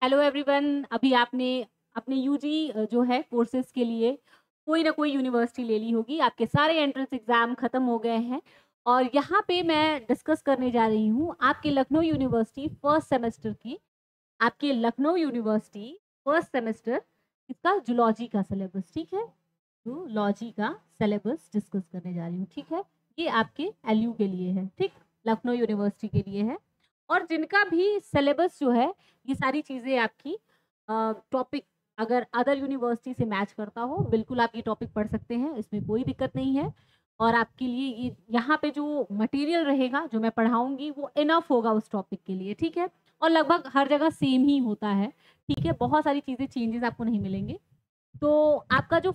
Hello everyone. अभी आपने अपने यूजी जो है कोर्सेज के लिए कोई ना कोई यूनिवर्सिटी ले ली होगी। आपके सारे एंट्रेंस एग्जाम खत्म हो गए हैं और यहाँ पे मैं डिस्कस करने जा रही हूँ आपके लखनऊ यूनिवर्सिटी फर्स्ट सेमेस्टर की। आपके लखनऊ यूनिवर्सिटी फर्स्ट सेमेस्टर इसका जूलॉजी का सिलेबस, ठीक है। जूलॉजी का सिलेबस डिस्कस करने जा रही हूँ, ठीक है। ये आपके एलयू के लिए है, ठीक, लखनऊ यूनिवर्सिटी के लिए है। और जिनका भी सिलेबस जो है, ये सारी चीज़ें आपकी टॉपिक अगर अदर यूनिवर्सिटी से मैच करता हो, बिल्कुल आप ये टॉपिक पढ़ सकते हैं, इसमें कोई दिक्कत नहीं है। और आपके लिए ये यहाँ पे जो मटेरियल रहेगा जो मैं पढ़ाऊँगी वो इनफ होगा उस टॉपिक के लिए, ठीक है। और लगभग हर जगह सेम ही होता है, ठीक है। बहुत सारी चीज़ें चेंजेस आपको नहीं मिलेंगे। तो आपका जो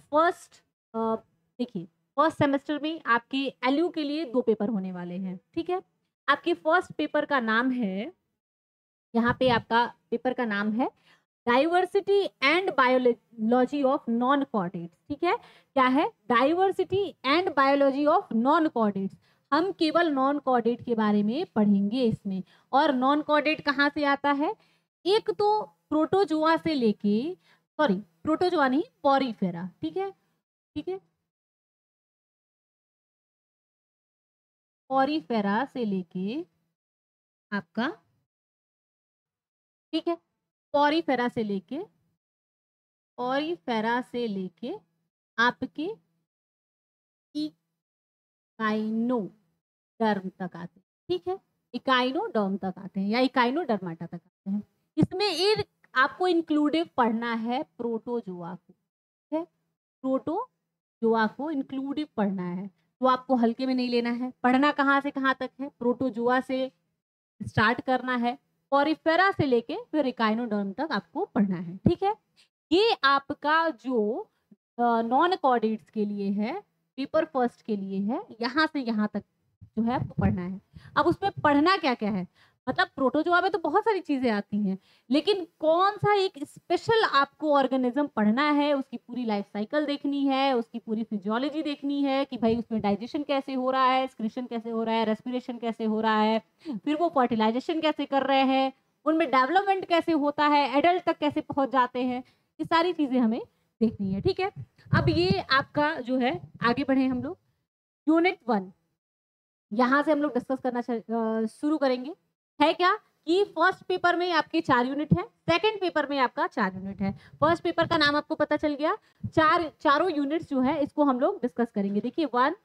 देखिए, फर्स्ट सेमेस्टर में आपके एलयू के लिए 2 पेपर होने वाले हैं, ठीक है। आपके फर्स्ट पेपर का नाम है, यहाँ पे आपका पेपर का नाम है diversity and biology of non chordates, ठीक है। क्या है? Diversity and biology of non chordates. हम केवल नॉन कॉर्डेट के बारे में पढ़ेंगे इसमें। और नॉन कॉर्डेट कहाँ से आता है? एक तो प्रोटोजोआ से लेके, सॉरी प्रोटोजोआ नहीं, पॉरीफेरा, ठीक है, ठीक है। पॉरीफेरा से लेके आपका, ठीक है, पॉरीफेरा से लेके, पॉरीफेरा से लेके आपके इकाइनोडर्म तक आते हैं, ठीक है। इकाइनोडर्म तक आते हैं या इकाइनोडर्माटा तक आते हैं। इसमें एक आपको इंक्लूडिव पढ़ना है प्रोटोजोआ को, ठीक है। प्रोटोजोआ को इंक्लूडिव पढ़ना है, तो आपको हल्के में नहीं लेना है। पढ़ना कहाँ से कहाँ तक है? प्रोटोजोआ से स्टार्ट करना है, पॉरीफेरा से लेके फिर इकाइनोडर्म तक आपको पढ़ना है, ठीक है। ये आपका जो नॉन कॉर्डेट्स के लिए है, पेपर फर्स्ट के लिए है, यहाँ से यहाँ तक जो है आपको पढ़ना है। अब उसमें पढ़ना क्या क्या है? मतलब प्रोटोजोआ में तो बहुत सारी चीजें आती हैं, लेकिन कौन सा एक स्पेशल आपको ऑर्गेनिज्म पढ़ना है, उसकी पूरी लाइफ साइकिल देखनी है, उसकी पूरी फिजियोलॉजी देखनी है कि भाई उसमें डाइजेशन कैसे हो रहा है, एक्सक्रीशन कैसे हो रहा है, रेस्पिरेशन कैसे हो रहा है, फिर वो फर्टिलाइजेशन कैसे कर रहे हैं, उनमें डेवलपमेंट कैसे होता है, एडल्ट तक कैसे पहुंच जाते हैं, ये सारी चीजें हमें देखनी है, ठीक है। अब ये आपका जो है, आगे बढ़े हम लोग यूनिट 1, यहाँ से हम लोग डिस्कस करना शुरू करेंगे। है क्या कि फर्स्ट पेपर में आपके 4 यूनिट है, सेकंड पेपर में आपका 4 यूनिट है। फर्स्ट पेपर का नाम आपको पता चल गया। चारों यूनिट्स जो है इसको हम लोग डिस्कस करेंगे। देखिए 1,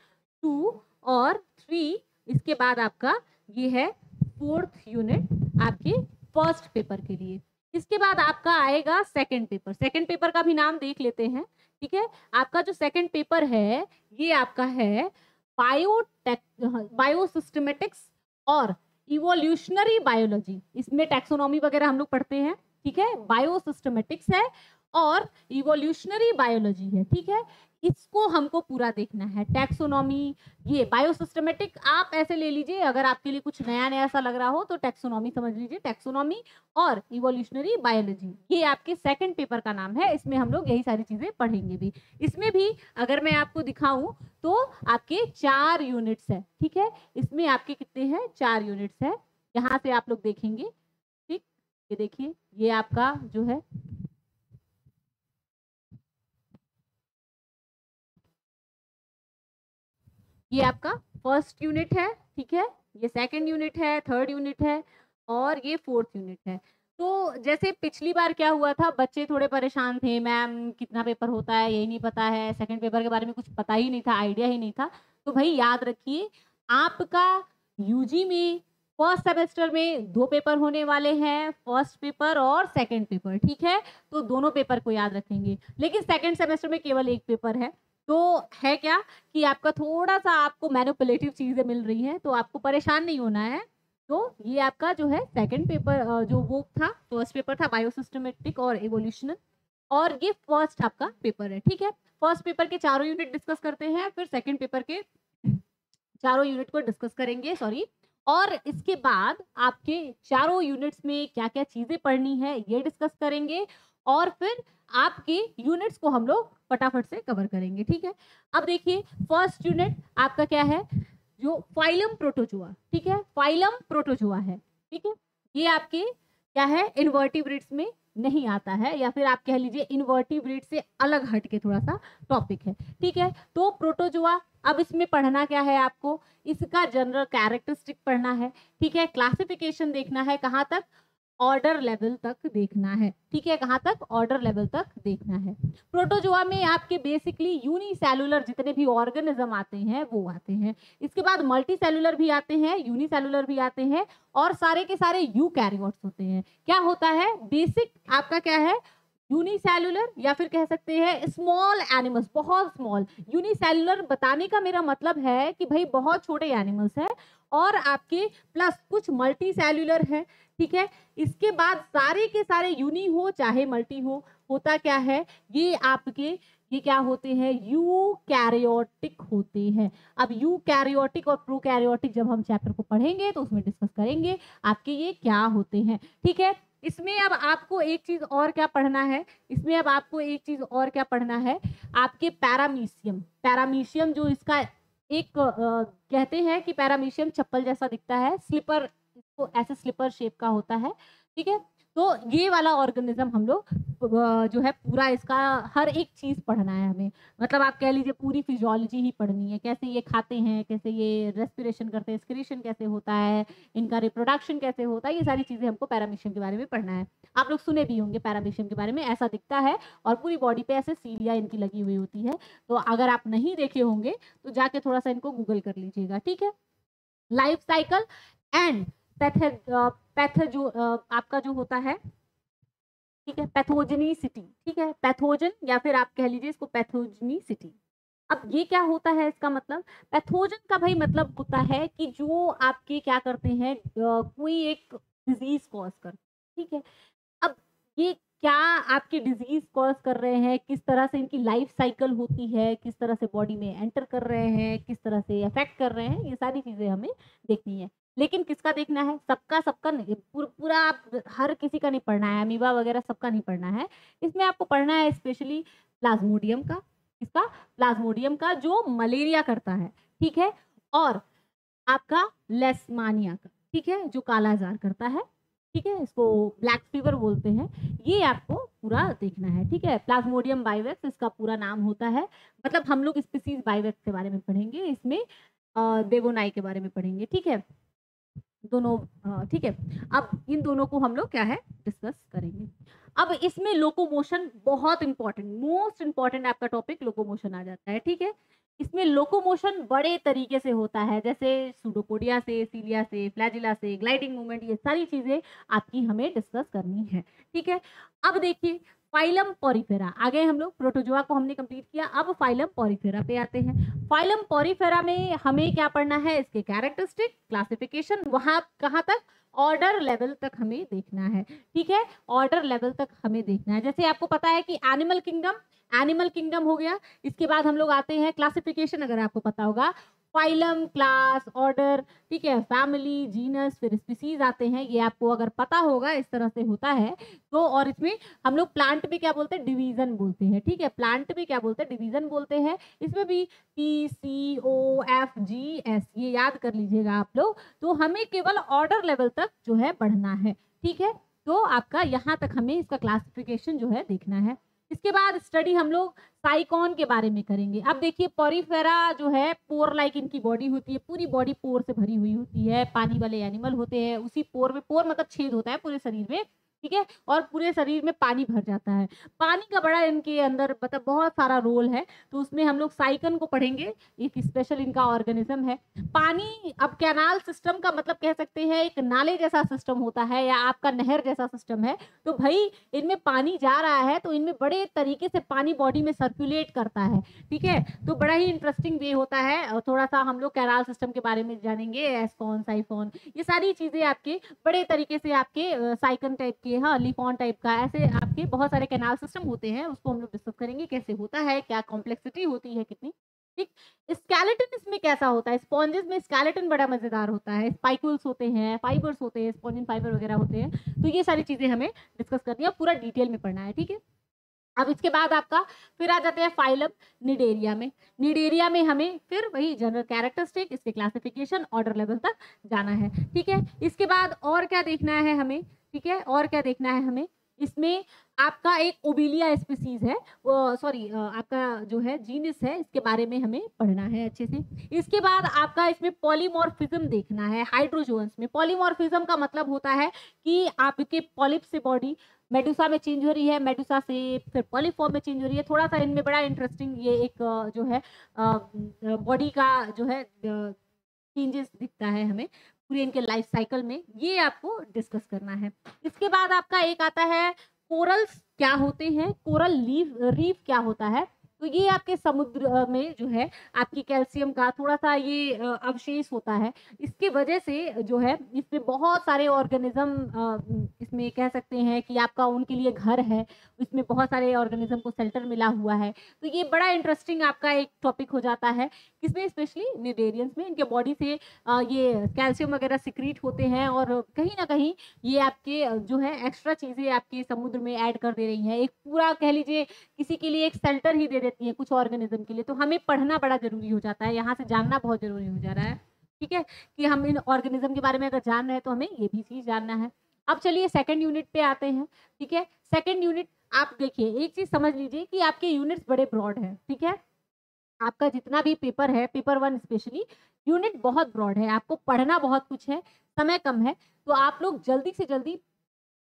2 और 3, इसके बाद आपका ये है 4th यूनिट आपके फर्स्ट पेपर के लिए। इसके बाद आपका आएगा सेकंड पेपर। सेकंड पेपर का भी नाम देख लेते हैं, ठीक है। आपका जो सेकंड पेपर है ये आपका है बायोसिस्टमेटिक्स और इवोल्यूशनरी बायोलॉजी। इसमें टैक्सोनॉमी वगैरह हम लोग पढ़ते हैं, ठीक है। बायोसिस्टमेटिक्स है और इवोल्यूशनरी बायोलॉजी है, ठीक है। इसको हमको पूरा देखना है। टैक्सोनॉमी, ये बायोसिस्टमेटिक आप ऐसे ले लीजिए, अगर आपके लिए कुछ नया नया सा लग रहा हो तो टैक्सोनॉमी समझ लीजिए। टैक्सोनॉमी और इवोल्यूशनरी बायोलॉजी, ये आपके सेकंड पेपर का नाम है। इसमें हम लोग यही सारी चीजें पढ़ेंगे भी। इसमें भी अगर मैं आपको दिखाऊं तो आपके 4 यूनिट्स है, ठीक है। इसमें आपके कितने हैं? 4 यूनिट्स है। यहाँ से आप लोग देखेंगे, ठीक। ये देखिए, ये आपका जो है, ये आपका फर्स्ट यूनिट है, ठीक है। ये सेकंड यूनिट है, थर्ड यूनिट है और ये फोर्थ यूनिट है। तो जैसे पिछली बार क्या हुआ था, बच्चे थोड़े परेशान थे, मैम कितना पेपर होता है यही नहीं पता है, सेकंड पेपर के बारे में कुछ पता ही नहीं था, आइडिया ही नहीं था। तो भाई याद रखिए, आपका यूजी में फर्स्ट सेमेस्टर में 2 पेपर होने वाले हैं, फर्स्ट पेपर और सेकंड पेपर, ठीक है। तो दोनों पेपर को याद रखेंगे, लेकिन सेकंड सेमेस्टर में केवल एक पेपर है। तो है क्या कि आपका थोड़ा-सा आपको मैनिपुलेटिव चीज़ें मिल रही हैं, तो आपको परेशान नहीं होना है। तो ये आपका जो है सेकंड पेपर जो वो था, फर्स्ट पेपर था बायोसिस्टमैटिक और इवोल्यूशन, और ये फर्स्ट आपका पेपर है, ठीक है। फर्स्ट पेपर के चारों यूनिट डिस्कस करते हैं, फिर सेकंड पेपर के चारों यूनिट को डिस्कस करेंगे, सॉरी। और इसके बाद आपके चारों यूनिट्स में क्या-क्या चीज़ें पढ़नी है ये डिस्कस करेंगे और फिर आपके यूनिट्स को हम लोग फटाफट से कवर करेंगे, ठीक है। अब देखिए फर्स्ट यूनिट आपका क्या है, जो फाइलम प्रोटोजोआ, ठीक है। फाइलम प्रोटोजोआ है, ठीक है। ये आपके क्या है, इन्वर्टिब्रेट्स में नहीं आता है, या फिर आप कह लीजिए इन्वर्टिब्रेट से अलग हट के थोड़ा सा टॉपिक है, ठीक है। तो प्रोटोजोआ, अब इसमें पढ़ना क्या है आपको, इसका जनरल कैरेक्टरिस्टिक पढ़ना है, ठीक है। क्लासिफिकेशन देखना है, कहाँ तक, ऑर्डर लेवल तक देखना है, ठीक है, कहाँ तक, ऑर्डर लेवल तक देखना है। प्रोटोजोआ में आपके बेसिकली यूनिसेलुलर जितने भी ऑर्गेनिज्म आते हैं वो आते हैं, इसके बाद मल्टी सेलुलर भी आते हैं, यूनिसेलुलर भी आते हैं, और सारे के सारे यूकैरियोट्स होते हैं। क्या होता है, बेसिक आपका क्या है, यूनिसेलुलर, या फिर कह सकते हैं स्मॉल एनिमल्स, बहुत स्मॉल। यूनिसेलुलर बताने का मेरा मतलब है कि भाई बहुत छोटे एनिमल्स हैं, और आपके प्लस कुछ मल्टी सेलुलर है, ठीक है। इसके बाद सारे के सारे यूनी हो चाहे मल्टी हो, होता क्या है, ये आपके ये क्या होते हैं, यूकैरियोटिक होते हैं। अब यूकैरियोटिक और प्रोकैरियोटिक जब हम चैप्टर को पढ़ेंगे तो उसमें डिस्कस करेंगे आपके ये क्या होते हैं, ठीक है। इसमें अब आपको एक चीज और क्या पढ़ना है, इसमें अब आपको एक चीज और क्या पढ़ना है, आपके पैरामीशियम। पैरामीशियम जो इसका एक कहते हैं कि पैरामीशियम चप्पल जैसा दिखता है, स्लीपर, इसको ऐसे स्लीपर शेप का होता है, ठीक है। तो ये वाला ऑर्गेनिज्म हम लोग जो है पूरा इसका हर एक चीज पढ़ना है हमें, मतलब आप कह लीजिए पूरी फिजियोलॉजी ही पढ़नी है, कैसे ये खाते हैं, कैसे ये रेस्पिरेशन करते हैं, एक्सक्रीशन कैसे होता है, इनका रिप्रोडक्शन कैसे होता है, ये सारी चीजें हमको पैरामीशियम के बारे में पढ़ना है। आप लोग सुने भी होंगे पैरामीशियम के बारे में, ऐसा दिखता है और पूरी बॉडी पे ऐसे सीलिया इनकी लगी हुई होती है। तो अगर आप नहीं देखे होंगे तो जाके थोड़ा सा इनको गूगल कर लीजिएगा, ठीक है। लाइफ साइकिल एंड जो आपका जो होता है, ठीक है, पैथोजेनिसिटी, ठीक है, पैथोजन या फिर आप कह लीजिए इसको पैथोजेनिसिटी। अब ये क्या होता है, इसका मतलब पैथोजन का भाई मतलब होता है कि जो आपके क्या करते हैं, कोई एक डिजीज कॉज कर, ठीक है। अब ये क्या आपकी डिजीज कॉज कर रहे हैं, किस तरह से इनकी लाइफ साइकिल होती है, किस तरह से बॉडी में एंटर कर रहे हैं, किस तरह से अफेक्ट कर रहे हैं, ये सारी चीजें हमें देखनी है। लेकिन किसका देखना है, सबका सबका नहीं, पूरा आप हर किसी का नहीं पढ़ना है, अमीबा वगैरह सबका नहीं पढ़ना है। इसमें आपको पढ़ना है स्पेशली प्लाज्मोडियम का, इसका प्लाज्मोडियम का जो मलेरिया करता है, ठीक है, और आपका लेशमानिया का, ठीक है, जो काला जार करता है, ठीक है, इसको ब्लैक फीवर बोलते हैं। ये आपको पूरा देखना है, ठीक है। प्लाज्मोडियम बाइवेक्स इसका पूरा नाम होता है, मतलब हम लोग स्पीसीज बाइवेक्स के बारे में पढ़ेंगे, इसमें देवोनाई के बारे में पढ़ेंगे, ठीक है, दोनों, ठीक है। अब इन दोनों को हम लोग क्या है डिस्कस करेंगे। अब इसमें लोकोमोशन बहुत इंपॉर्टेंट, मोस्ट इंपॉर्टेंट आपका टॉपिक लोकोमोशन आ जाता है, ठीक है। इसमें लोकोमोशन बड़े तरीके से होता है, जैसे सूडोपोडिया से, सीलिया से, फ्लैजिला से, ग्लाइडिंग मूवमेंट, ये सारी चीजें आपकी हमें डिस्कस करनी है, ठीक है। अब देखिए फाइलम पॉरीफेरा आ गए हम लोग, प्रोटोजोआ को हमने कंप्लीट किया, अब फाइलम पॉरीफेरा पे आते हैं। फाइलम पॉरीफेरा में हमें क्या पढ़ना है, इसके कैरेक्टरिस्टिक, क्लासिफिकेशन, वहां कहाँ तक, ऑर्डर लेवल तक हमें देखना है, ठीक है, ऑर्डर लेवल तक हमें देखना है। जैसे आपको पता है कि एनिमल किंगडम हो गया, इसके बाद हम लोग आते हैं क्लासिफिकेशन, अगर आपको पता होगा, फाइलम, क्लास, ऑर्डर, ठीक है, फैमिली, जीनस, फिर स्पीसीज आते हैं, ये आपको अगर पता होगा इस तरह से होता है तो। और इसमें हम लोग प्लांट में क्या बोलते हैं, डिवीजन बोलते हैं, ठीक है, प्लांट में क्या बोलते हैं, डिवीजन बोलते हैं। इसमें भी PCOFGS ये याद कर लीजिएगा आप लोग। तो हमें केवल ऑर्डर लेवल तक जो है बढ़ना है, ठीक है। तो आपका यहाँ तक हमें इसका क्लासिफिकेशन जो है देखना है। इसके बाद स्टडी हम लोग साइकॉन के बारे में करेंगे। अब देखिए पॉरीफेरा जो है पोर लाइक इनकी बॉडी होती है, पूरी बॉडी पोर से भरी हुई होती है, पानी वाले एनिमल होते हैं, उसी पोर में, पोर मतलब छेद होता है पूरे शरीर में, ठीक है, और पूरे शरीर में पानी भर जाता है। पानी का बड़ा इनके अंदर मतलब बहुत सारा रोल है, तो उसमें हम लोग साइकन को पढ़ेंगे, एक स्पेशल इनका ऑर्गेनिज्म है। पानी, अब कैनाल सिस्टम का मतलब कह सकते हैं एक नाले जैसा सिस्टम होता है, या आपका नहर जैसा सिस्टम है। तो भाई इनमें पानी जा रहा है तो इनमें बड़े तरीके से पानी बॉडी में सर्कुलेट करता है, ठीक है। तो बड़ा ही इंटरेस्टिंग वे होता है, और थोड़ा सा हम लोग कैनाल सिस्टम के बारे में जानेंगे, एस्कॉन, साइफोन, ये सारी चीजें आपके बड़े तरीके से आपके साइकन टाइप के, हाँ, लिफॉन टाइप का, ऐसे आपके बहुत सारे कैनाल सिस्टम होते हैं, उसको हम लोग डिस्कस करेंगे कैसे होता है, क्या कॉम्प्लेक्सिटी होती है कितनी, ठीक। स्केलेटन इसमें कैसा होता है, स्पॉन्जेस में स्केलेटन बड़ा मजेदार होता है, स्पाइकुल्स होते हैं, फाइबर्स होते हैं, स्पॉन्जिन फाइबर वगैरह होते हैं। तो ये सारी चीजें हमें डिस्कस करनी है, पूरा डिटेल में पढ़ना है, ठीक है। अब इसके बाद आपका फिर आ जाते हैं फाइलम निडेरिया में। निडेरिया में हमें फिर वही जनरल कैरेक्टरिस्टिक, इसके क्लासिफिकेशन, ऑर्डर लेवल तक जाना है, ठीक है। इसके बाद और क्या देखना है हमें, ठीक है, और क्या देखना है हमें, इसमें आपका एक ओबेलिया स्पीसीज है, सॉरी आपका जो है जीनस है, इसके बारे में हमें पढ़ना है अच्छे से। इसके बाद आपका इसमें पॉलीमॉर्फिज्म देखना है हाइड्रोजोन्स में। पॉलीमॉर्फिज्म का मतलब होता है कि आपके पॉलिप से बॉडी मेडुसा में चेंज हो रही है, मेडुसा से फिर पॉलीफॉर्म में चेंज हो रही है। थोड़ा सा इनमें बड़ा इंटरेस्टिंग ये एक जो है बॉडी का जो है चेंजेस दिखता है हमें पूरी इनके लाइफ साइकिल में, ये आपको डिस्कस करना है। इसके बाद आपका एक आता है कोरल्स क्या होते हैं, कोरल रीफ क्या होता है। तो ये आपके समुद्र में जो है आपकी कैल्शियम का थोड़ा सा ये अवशेष होता है, इसके वजह से जो है इसमें बहुत सारे ऑर्गेनिज्म इसमें कह सकते हैं कि आपका उनके लिए घर है, इसमें बहुत सारे ऑर्गेनिज्म को शेल्टर मिला हुआ है। तो ये बड़ा इंटरेस्टिंग आपका एक टॉपिक हो जाता है, किसमें स्पेशली निडेरियंस में। इनके बॉडी से ये कैल्शियम वगैरह सिक्रीट होते हैं और कहीं ना कहीं ये आपके जो है एक्स्ट्रा चीज़ें आपके समुद्र में ऐड कर दे रही हैं, एक पूरा कह लीजिए किसी के लिए एक शेल्टर ही दे देती है कुछ ऑर्गेनिज्म के लिए। तो हमें पढ़ना बड़ा जरूरी हो जाता है, यहाँ से जानना बहुत जरूरी हो जा रहा है, ठीक है, कि हम इन ऑर्गेनिज्म के बारे में अगर जान रहे हैं तो हमें ये भी चीज़ जानना है। अब चलिए सेकंड यूनिट पे आते हैं, ठीक है। सेकंड यूनिट आप देखिए, एक चीज समझ लीजिए कि आपके यूनिट्स बड़े ब्रॉड हैं, ठीक है। आपका जितना भी पेपर है, पेपर 1 स्पेशली, यूनिट बहुत ब्रॉड है, आपको पढ़ना बहुत कुछ है, समय कम है। तो आप लोग जल्दी से जल्दी,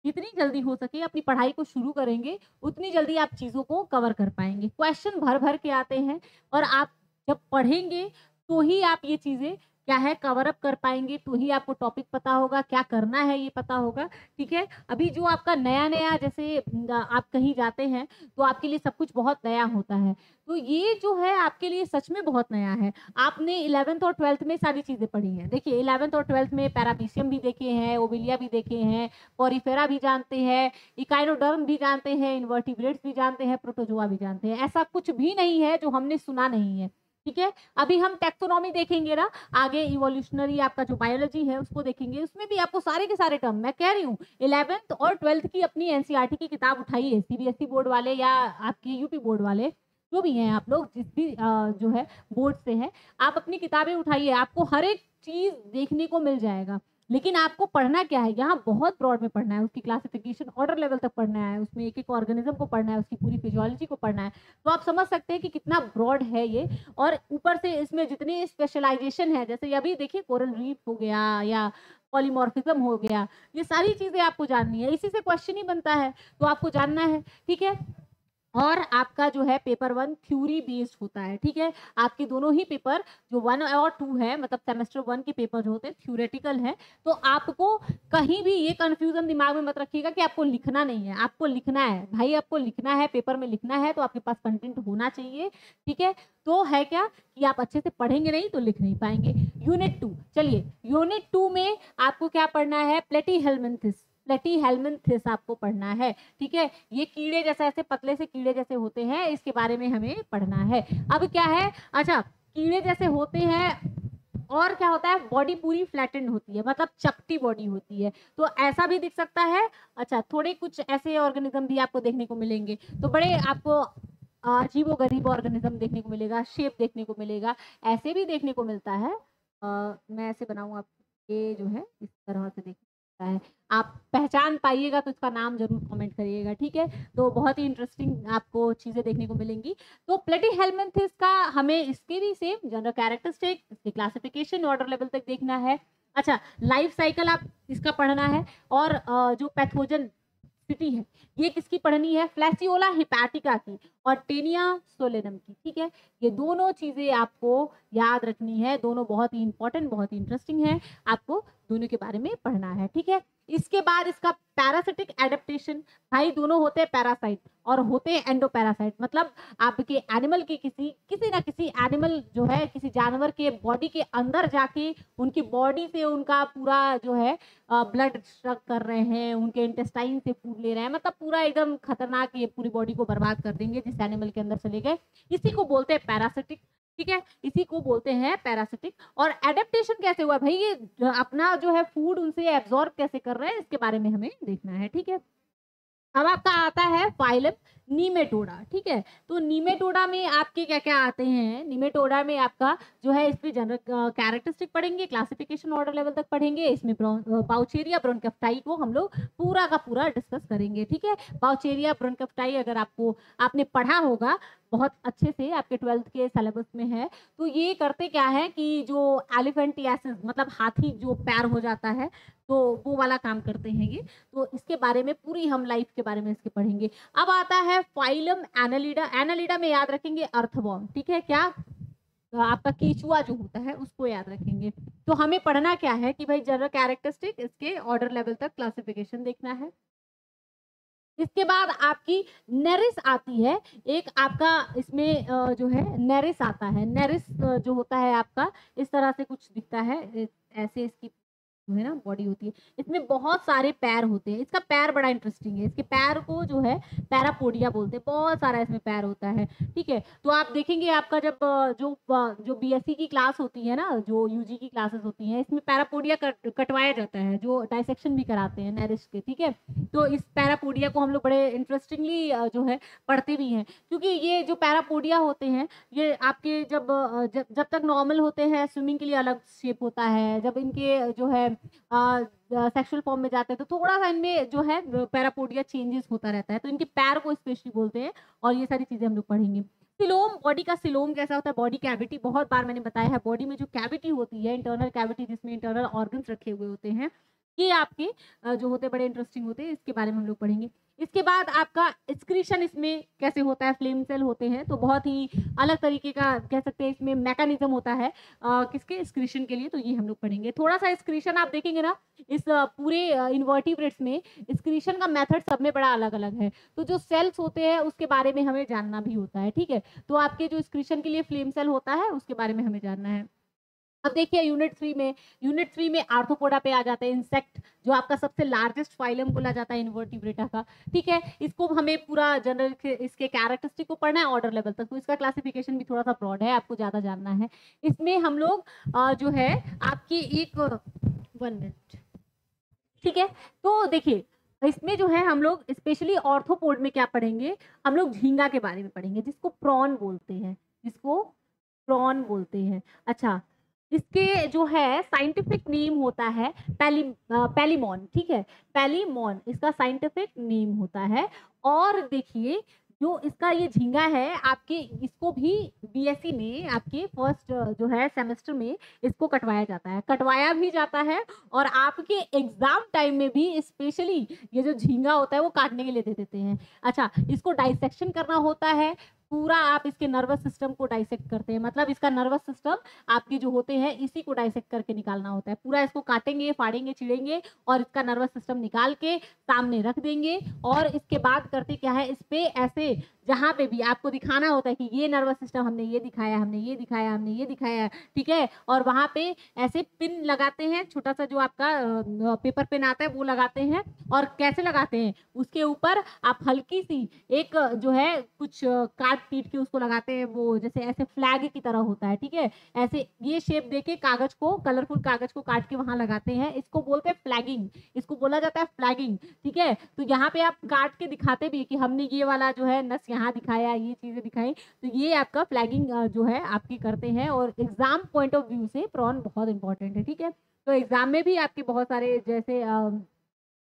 जितनी जल्दी हो सके अपनी पढ़ाई को शुरू करेंगे, उतनी जल्दी आप चीज़ों को कवर कर पाएंगे। क्वेश्चन भर भर के आते हैं और आप जब पढ़ेंगे तो ही आप ये चीज़ें क्या है कवर अप कर पाएंगे, तो ही आपको टॉपिक पता होगा, क्या करना है ये पता होगा, ठीक है। अभी जो आपका नया नया जैसे आप कहीं जाते हैं तो आपके लिए सब कुछ बहुत नया होता है, तो ये जो है आपके लिए सच में बहुत नया है। आपने 11th और 12th में सारी चीज़ें पढ़ी हैं, देखिए 11th और 12th में पैरामीशियम भी देखे हैं, ओबेलिया भी देखे हैं, पॉरीफेरा भी जानते हैं, इकाइनोडर्म भी जानते हैं, इन्वर्टिब्रेट्स भी जानते हैं, प्रोटोजोआ भी जानते हैं। ऐसा कुछ भी नहीं है जो हमने सुना नहीं है, ठीक है। अभी हम टेक्सोनॉमी देखेंगे ना, आगे इवोल्यूशनरी आपका जो बायोलॉजी है उसको देखेंगे, उसमें भी आपको सारे के सारे टर्म, मैं कह रही हूँ 11th और 12th की अपनी एनसीईआरटी की किताब उठाइए, सीबीएसई बोर्ड वाले या आपके यूपी बोर्ड वाले जो भी हैं, आप लोग जिस भी जो है बोर्ड से हैं, आप अपनी किताबें उठाइए, आपको हर एक चीज देखने को मिल जाएगा। लेकिन आपको पढ़ना क्या है, यहाँ बहुत ब्रॉड में पढ़ना है, उसकी क्लासिफिकेशन ऑर्डर लेवल तक पढ़ना है, उसमें एक एक ऑर्गेनिज्म को पढ़ना है, उसकी पूरी फिजियोलॉजी को पढ़ना है। तो आप समझ सकते हैं कि कितना ब्रॉड है ये। और ऊपर से इसमें जितनी स्पेशलाइजेशन है, जैसे अभी देखिए कोरल रीफ हो गया या पॉलीमॉर्फिज्म हो गया, ये सारी चीजें आपको जाननी है, इसी से क्वेश्चन ही बनता है, तो आपको जानना है, ठीक है। और आपका जो है पेपर 1 थ्योरी बेस्ड होता है, ठीक है। आपके दोनों ही पेपर जो 1 और 2 है, मतलब सेमेस्टर 1 के पेपर जो होते हैं थ्योरेटिकल है। तो आपको कहीं भी ये कंफ्यूजन दिमाग में मत रखिएगा कि आपको लिखना नहीं है, आपको लिखना है भाई, आपको लिखना है, पेपर में लिखना है, तो आपके पास कंटेंट होना चाहिए, ठीक है। तो है क्या कि आप अच्छे से पढ़ेंगे नहीं तो लिख नहीं पाएंगे। यूनिट 2, चलिए यूनिट 2 में आपको क्या पढ़ना है, प्लेटीहेल्मिन्थेस आपको पढ़ना है, ठीक है। ये कीड़े जैसे ऐसे पतले से कीड़े जैसे होते हैं, इसके बारे में हमें पढ़ना है। अब क्या है, अच्छा कीड़े जैसे होते हैं और क्या होता है, बॉडी पूरी फ्लैटेंड होती है, मतलब चपटी बॉडी होती है, तो ऐसा भी दिख सकता है। अच्छा थोड़े कुछ ऐसे ऑर्गेनिज्म भी आपको देखने को मिलेंगे, तो बड़े आपको अजीबो गरीब ऑर्गेनिज्म देखने को मिलेगा, शेप देखने को मिलेगा, ऐसे भी देखने को मिलता है। मैं ऐसे बनाऊँ आप, ये जो है इस तरह से देख है, आप पहचान पाइएगा तो इसका नाम जरूर कमेंट करिएगा, ठीक है। तो बहुत ही इंटरेस्टिंग आपको चीजें देखने को मिलेंगी। तो प्लेटीहेल्मिन्थेस का हमें इसके भी सेम जनरल कैरेक्टरिस्टिक, इसकी क्लासिफिकेशन ऑर्डर लेवल तक देखना है। अच्छा लाइफ साइकिल आप इसका पढ़ना है, और जो पैथोजन सिटी है ये किसकी पढ़नी है, फ्लैसियोला हिपैटिका की और टेनिया सोलेनम की, ठीक है। ये दोनों चीजें आपको याद रखनी है, दोनों बहुत ही इंपॉर्टेंट, बहुत ही इंटरेस्टिंग है, आपको दोनों के बारे में पढ़ना है, ठीक है। इसके बाद इसका पैरासिटिक एडेप्टेशन, भाई दोनों होते हैं पैरासाइट और होते हैं एंडोपैरासाइट, मतलब आपके एनिमल के किसी ना किसी एनिमल जो है किसी जानवर के बॉडी के अंदर जाके उनकी बॉडी से उनका पूरा जो है ब्लड स्ट्रक कर रहे हैं, उनके इंटेस्टाइन से फूड ले रहे हैं, मतलब पूरा एकदम खतरनाक, ये पूरी बॉडी को बर्बाद कर देंगे जिस एनिमल के अंदर चले गए। इसी को बोलते हैं पैरासिटिक, ठीक है, इसी को बोलते हैं पैरासिटिक। और एडेप्टेशन कैसे हुआ भाई, ये अपना जो है फूड उनसे एब्जॉर्ब कैसे कर रहे हैं, इसके बारे में हमें देखना है, ठीक है। अब आपका आता है फाइलम, नीमेटोडा, ठीक है। तो नीमेटोडा में आपके क्या-क्या आते हैं, नीमेटोडा में आपका जो है इसमें जनरल कैरेक्टरिस्टिक पढ़ेंगे, क्लासिफिकेशन ऑर्डर लेवल तक पढ़ेंगे, इसमें पाउचेरिया ब्रोंकाइफाई को हम लोग पूरा का पूरा डिस्कस करेंगे, ठीक है। पाउचेरिया ब्रोंकाइफाई अगर आपने पढ़ा होगा बहुत अच्छे से, आपके 12th के सिलेबस में है, तो ये करते क्या है कि जो एलिफेंटियासिस मतलब हाथी जो पैर हो जाता है, तो वो वाला काम करते हैं ये। तो इसके बारे में पूरी हम लाइफ के बारे में इसके पढ़ेंगे। अब आता है फाइलम एनालिडा। एनालिडा में याद रखेंगे अर्थवॉर्म, ठीक है। क्या आपका केचुआ जो होता है उसको याद रखेंगे। तो हमें पढ़ना क्या है कि भाई जनरल कैरेक्टरिस्टिक, इसके ऑर्डर लेवल तक क्लासिफिकेशन देखना है। इसके बाद आपकी नेरिस आती है, एक आपका इसमें जो है नेरिस आता है। नेरिस जो होता है आपका इस तरह से कुछ दिखता है, ऐसे इसकी जो है ना बॉडी होती है, इसमें बहुत सारे पैर होते हैं। इसका पैर बड़ा इंटरेस्टिंग है, इसके पैर को जो है पैरापोडिया बोलते हैं, बहुत सारा इसमें पैर होता है, ठीक है। तो आप देखेंगे आपका जब जो बीएससी की क्लास होती है ना, जो यूजी की क्लासेस होती हैं, इसमें पैरापोडिया कटवाया जाता है, जो डाइसेक्शन भी कराते हैं नेरिस के, ठीक है। तो इस पैरापोडिया को हम लोग बड़े इंटरेस्टिंगली जो है पढ़ते भी हैं, क्योंकि ये जो पैरापोडिया होते हैं ये आपके जब तक नॉर्मल होते हैं स्विमिंग के लिए अलग शेप होता है, जब इनके जो है सेक्सुअल फॉर्म में जाते हैं तो थोड़ा सा इनमें जो है पैरापोडिया चेंजेस होता रहता है, तो इनके पैर को स्पेशली बोलते हैं और ये सारी चीजें हम लोग पढ़ेंगे। सिलोम, बॉडी का सिलोम कैसा होता है, बॉडी कैविटी, बहुत बार मैंने बताया है, बॉडी में जो कैविटी होती है, इंटरनल कैविटी जिसमें इंटरनल ऑर्गन्स रखे हुए होते हैं, ये आपके जो होते हैं बड़े इंटरेस्टिंग होते हैं, इसके बारे में हम लोग पढ़ेंगे। इसके बाद आपका एक्सक्रीशन इसमें कैसे होता है, फ्लेम सेल होते हैं, तो बहुत ही अलग तरीके का कह सकते हैं इसमें मैकेनिज्म होता है किसके एक्सक्रीशन के लिए, तो ये हम लोग पढ़ेंगे। थोड़ा सा एक्सक्रीशन आप देखेंगे ना इस पूरे इन्वर्टिब्रेट्स में, एक्सक्रीशन का मेथड सब में बड़ा अलग अलग है, तो जो सेल्स होते हैं उसके बारे में हमें जानना भी होता है, ठीक है। तो आपके जो एक्सक्रीशन के लिए फ्लेम सेल होता है उसके बारे में हमें जानना है। अब देखिए यूनिट 3 में आर्थ्रोपोडा पे आ जाते हैं, इंसेक्ट जो आपका सबसे लार्जेस्ट फाइलम बोला जाता है इन्वर्टिब्रेटा का, ठीक है। इसको हमें पूरा जनरल इसके कैरेक्टरिस्टिक को पढ़ना है ऑर्डर लेवल तक, तो इसका क्लासिफिकेशन भी थोड़ा सा ब्रॉड है, आपको ज्यादा जानना है। इसमें हम लोग जो है आपकी एक 1 मिनट, ठीक है। तो देखिए इसमें जो है हम लोग स्पेशली ऑर्थोपोड में क्या पढ़ेंगे, हम लोग झींगा के बारे में पढ़ेंगे, जिसको प्रॉन बोलते हैं, जिसको प्रॉन बोलते हैं। अच्छा, इसके जो है साइंटिफिक नेम होता है पैलीमॉन, ठीक है। पैलीमॉन इसका साइंटिफिक नेम होता है। और देखिए जो इसका ये झींगा है आपके, इसको भी बीएससी में आपके फर्स्ट जो है सेमेस्टर में इसको कटवाया जाता है, कटवाया भी जाता है, और आपके एग्जाम टाइम में भी स्पेशली ये जो झींगा होता है वो काटने के लिए दे देते हैं। अच्छा, इसको डाइसेक्शन करना होता है, पूरा आप इसके नर्वस सिस्टम को डाइसेक्ट करते हैं, मतलब इसका नर्वस सिस्टम आपके जो होते हैं इसी को डाइसेक्ट करके निकालना होता है, पूरा इसको काटेंगे, फाड़ेंगे, चिड़ेंगे और इसका नर्वस सिस्टम निकाल के सामने रख देंगे। और इसके बाद करते क्या है, इस पे ऐसे जहाँ पे भी आपको दिखाना होता है कि ये नर्वस सिस्टम हमने ये दिखाया, हमने ये दिखाया, हमने ये दिखाया, ठीक है। और वहाँ पे ऐसे पिन लगाते हैं, छोटा सा जो आपका पेपर पिन आता है वो लगाते हैं, और कैसे लगाते हैं, उसके ऊपर आप हल्की सी एक जो है कुछ काट पीट के उसको लगाते हैं, वो जैसे ऐसे फ्लैग की तरह होता है, ठीक है। ऐसे ये शेप देके कागज को, कलरफुल कागज को काट के वहां लगाते हैं, इसको बोलते हैं फ्लैगिंग, इसको बोला जाता है फ्लैगिंग, ठीक है। तो यहाँ पे आप काट के दिखाते भी कि हमने ये वाला जो है नस यहाँ दिखाया, ये चीजें दिखाई, तो ये आपका फ्लैगिंग जो है आपकी करते हैं। और एग्जाम पॉइंट ऑफ व्यू से प्रॉन बहुत इंपॉर्टेंट है, ठीक है। तो एग्जाम में भी आपके बहुत सारे जैसे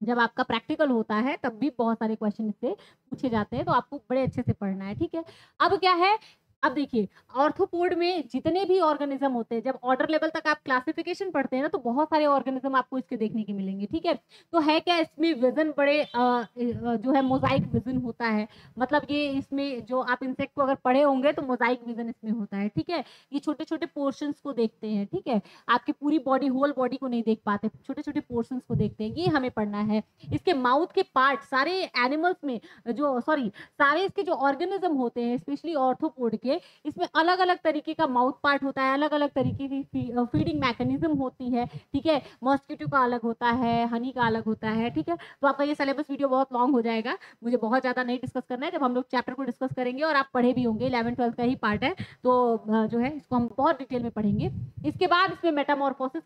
जब आपका प्रैक्टिकल होता है तब भी बहुत सारे क्वेश्चन इससे पूछे जाते हैं, तो आपको बड़े अच्छे से पढ़ना है, ठीक है। अब क्या है, अब देखिए ऑर्थोपोड में जितने भी ऑर्गेनिज्म होते हैं, जब ऑर्डर लेवल तक आप क्लासिफिकेशन पढ़ते हैं ना, तो बहुत सारे ऑर्गेनिज्म आपको इसके देखने के मिलेंगे, ठीक है। तो है क्या, इसमें विजन बड़े जो है मोजाइक विजन होता है, मतलब ये इसमें जो आप इंसेक्ट को अगर पढ़े होंगे तो मोजाइक विजन इसमें होता है, ठीक है। ये छोटे छोटे पोर्शंस को देखते हैं, ठीक है, आपकी पूरी बॉडी, होल बॉडी को नहीं देख पाते, छोटे छोटे पोर्शंस को देखते हैं, ये हमें पढ़ना है। इसके माउथ के पार्ट सारे एनिमल्स में जो सारे इसके जो ऑर्गेनिज्म होते हैं स्पेशली ऑर्थोपोड के, देखिए इसमें अलग अलग तरीके का माउथ पार्ट होता है, अलग अलग तरीके की फीडिंग मैकेनिज्म होती है, ठीक है। मॉस्किटो का अलग होता है, हनी का अलग होता है, ठीक है। तो आपका ये सिलेबस वीडियो बहुत लॉन्ग हो जाएगा, मुझे बहुत ज़्यादा नहीं डिस्कस करना है। जब हम लोग चैप्टर को डिस्कस करेंगे और आप पढ़े भी होंगे, 11th-12th का ही पार्ट है, तो जो है इसको हम बहुत डिटेल में पढ़ेंगे। इसके बाद इसमें मेटामॉर्फोसिस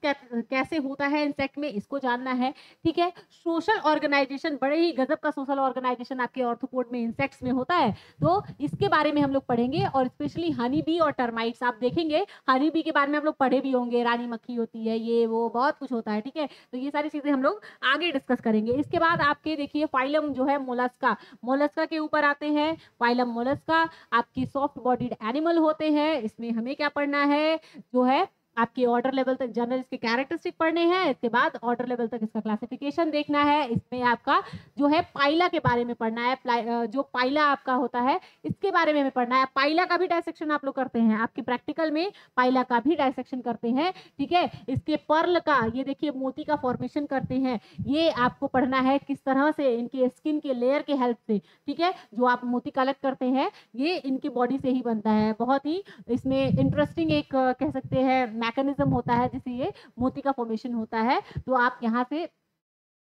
कैसे होता है इंसेक्ट में, इसको जानना है, ठीक है। सोशल ऑर्गेनाइजेशन, बड़े ही गजब का सोशल ऑर्गेनाइजेशन आपके ऑर्थोपोड में, इंसेक्ट्स में होता है, तो इसके बारे में हम लोग पढ़ेंगे। और स्पेशली हनी बी और टर्माइट्स, आप देखेंगे हनी बी के बारे में आप लोग पढ़े भी होंगे, रानी मक्खी होती है, ये वो बहुत कुछ होता है, ठीक है। तो ये सारी चीजें हम लोग आगे डिस्कस करेंगे। इसके बाद आपके देखिए फाइलम जो है मोलस्का, मोलस्का के ऊपर आते हैं। फाइलम मोलस्का आपकी सॉफ्ट बॉडीड एनिमल होते हैं। इसमें हमें क्या पढ़ना है, जो है आपके ऑर्डर लेवल तक जनरल इसके कैरेक्टरिस्टिक पढ़ने हैं। इसके बाद ऑर्डर लेवल तक इसका क्लासिफिकेशन देखना है। इसमें आपका जो है पाइला के बारे में पढ़ना है, जो पाइला आपका होता है इसके बारे में हमें पढ़ना है। पाइला का भी डायसेक्शन आप लोग करते हैं, आपके प्रैक्टिकल में पाइला का भी डायसेक्शन करते हैं, ठीक है। इसके पर्ल का, ये देखिए मोती का फॉर्मेशन करते हैं, ये आपको पढ़ना है किस तरह से इनके स्किन के लेयर के हेल्प से, ठीक है। जो आप मोती कलेक्ट करते हैं ये इनकी बॉडी से ही बनता है। बहुत ही इसमें इंटरेस्टिंग एक कह सकते हैं मैकेनिज्म होता है जिससे ये मोती का फॉर्मेशन होता है। तो आप यहाँ से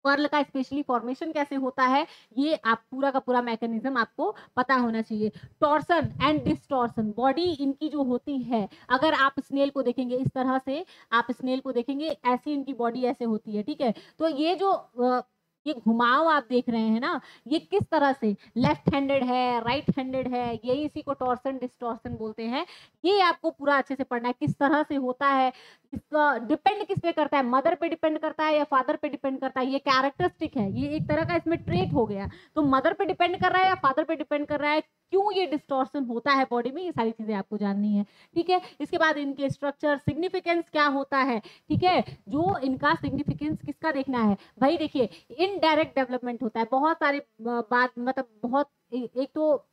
पर्ल का स्पेशली फॉर्मेशन कैसे होता है, ये आप पूरा का पूरा मैकेनिज्म आपको पता होना चाहिए। टॉर्सन एंड डिस्टॉर्सन, बॉडी इनकी जो होती है, अगर आप स्नेल को देखेंगे इस तरह से, आप स्नेल को देखेंगे ऐसी इनकी बॉडी ऐसे होती है, ठीक है। तो ये जो ये घुमाव आप देख रहे हैं ना, ये किस तरह से लेफ्ट हैंडेड है, राइट हैंडेड है, यही इसी को टॉर्सन डिस्टॉर्सन बोलते हैं। ये आपको पूरा अच्छे से पढ़ना है किस तरह से होता है। इसका डिपेंड किस पे करता है, मदर पे डिपेंड करता है या फादर पे डिपेंड करता है, ये कैरेक्टरिस्टिक है, ये एक तरह का इसमें ट्रेट हो गया। तो मदर पे डिपेंड कर रहा है या फादर पे डिपेंड कर रहा है, क्यों ये डिस्टॉर्शन होता है बॉडी में, ये सारी चीजें आपको जाननी है, ठीक है। इसके बाद इनके स्ट्रक्चर, सिग्निफिकेंस क्या होता है, ठीक है। जो इनका सिग्निफिकेंस किसका देखना है भाई, देखिए इनडायरेक्ट डेवलपमेंट होता है, बहुत सारी बात, मतलब बहुत एक तो